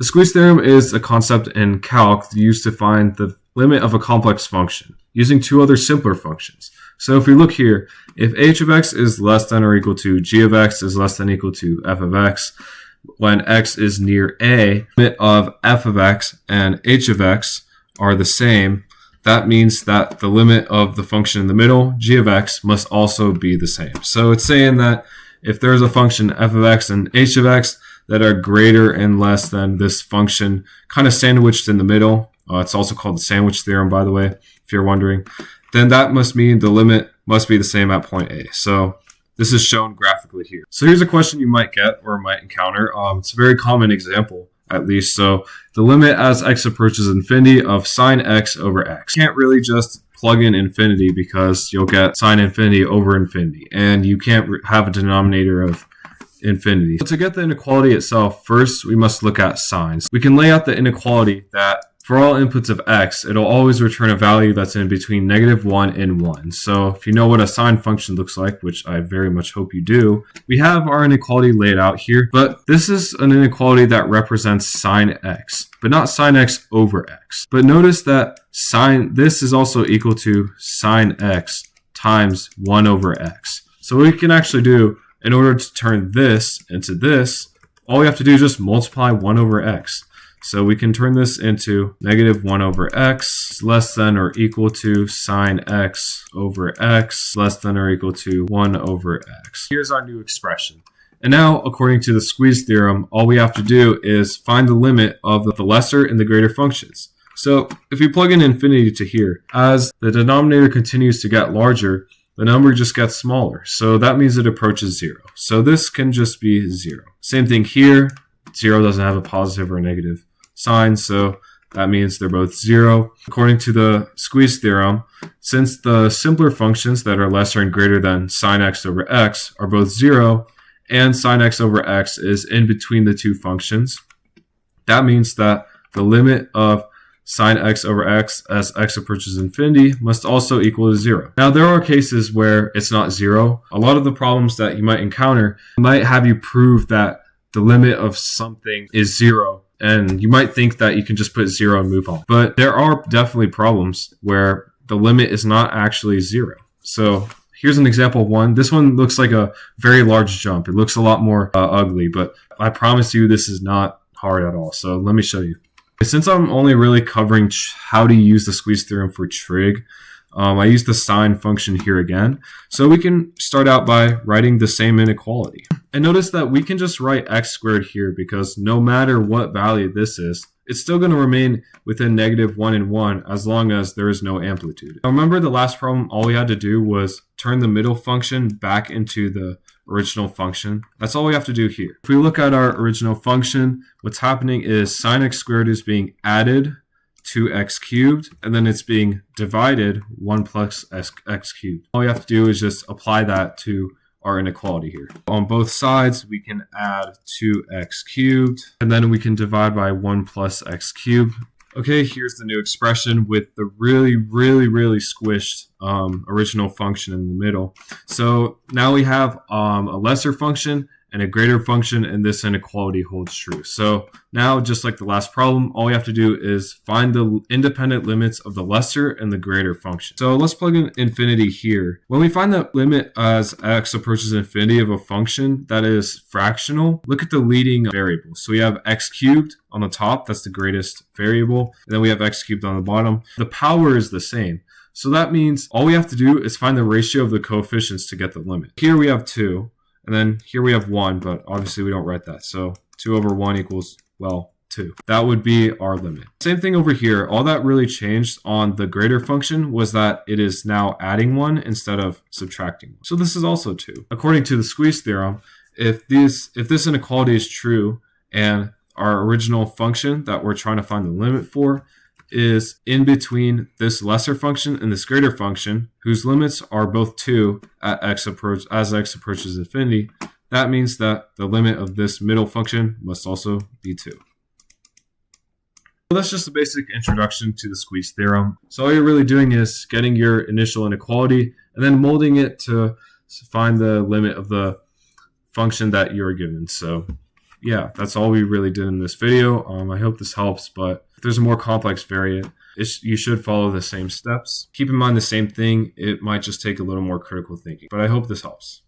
The squeeze theorem is a concept in calc used to find the limit of a complex function using two other simpler functions. So if we look here, if h of x is less than or equal to g of x is less than or equal to f of x, when x is near a, the limit of f of x and h of x are the same. That means that the limit of the function in the middle, g of x, must also be the same. So it's saying that if there's a function f of x and h of x that are greater and less than this function kind of sandwiched in the middle, it's also called the sandwich theorem, by the way, if you're wondering, then that must mean the limit must be the same at point A. So this is shown graphically here. So here's a question you might get or might encounter. It's a very common example, at least. So the limit as x approaches infinity of sine x over x. You can't really just plug in infinity because you'll get sine infinity over infinity, and you can't have a denominator of infinity. So to get the inequality itself, first we must look at signs. We can lay out the inequality that for all inputs of x, it'll always return a value that's in between -1 and 1. So if you know what a sine function looks like, which I very much hope you do, we have our inequality laid out here, but this is an inequality that represents sine x, but not sine x over x. But notice that this is also equal to sine x times 1 over x. So what we can actually do, in order to turn this into this, all we have to do is just multiply 1 over x. So we can turn this into -1 over x less than or equal to sine x over x less than or equal to 1 over x. Here's our new expression. And now, according to the squeeze theorem, all we have to do is find the limit of the lesser and the greater functions. So if we plug in infinity to here, as the denominator continues to get larger, the number just gets smaller. So that means it approaches 0. So this can just be 0. Same thing here. 0 doesn't have a positive or a negative sign, so that means they're both 0. According to the squeeze theorem, since the simpler functions that are lesser and greater than sine x over x are both 0, and sine x over x is in between the two functions, that means that the limit of sine x over x as x approaches infinity must also equal to 0. Now, there are cases where it's not 0. A lot of the problems that you might encounter might have you prove that the limit of something is 0, and you might think that you can just put 0 and move on. But there are definitely problems where the limit is not actually 0. So here's an example of one. This one looks like a very large jump. It looks a lot more ugly, but I promise you this is not hard at all. So let me show you. Since I'm only really covering how to use the squeeze theorem for trig, I use the sine function here again. So we can start out by writing the same inequality. And notice that we can just write x squared here because no matter what value this is, it's still going to remain within -1 and 1 as long as there is no amplitude. Now remember the last problem, all we had to do was turn the middle function back into the original function. That's all we have to do here. If we look at our original function, what's happening is sine x squared is being added to x cubed, and then it's being divided 1 plus x cubed. All we have to do is just apply that to our inequality here. On both sides, we can add 2x cubed, and then we can divide by 1 plus x cubed. Okay, here's the new expression with the really squished original function in the middle. So now we have a lesser function and a greater function, and this inequality holds true. So now, just like the last problem, all we have to do is find the independent limits of the lesser and the greater function. So let's plug in infinity here. When we find the limit as x approaches infinity of a function that is fractional, look at the leading variable. So we have x cubed on the top, that's the greatest variable, and then we have x cubed on the bottom. The power is the same. So that means all we have to do is find the ratio of the coefficients to get the limit. Here we have 2. And then here we have 1, but obviously we don't write that. So 2 over 1 equals, well, 2. That would be our limit. Same thing over here. All that really changed on the greater function was that it is now adding 1 instead of subtracting 1. So this is also 2. According to the squeeze theorem, if this inequality is true and our original function that we're trying to find the limit for is in between this lesser function and this greater function, whose limits are both 2 at as x approaches infinity, that means that the limit of this middle function must also be 2. So that's just a basic introduction to the squeeze theorem. So all you're really doing is getting your initial inequality and then molding it to find the limit of the function that you're given. So yeah, that's all we really did in this video. I hope this helps, but if there's a more complex variant, you should follow the same steps. Keep in mind the same thing. It might just take a little more critical thinking, but I hope this helps.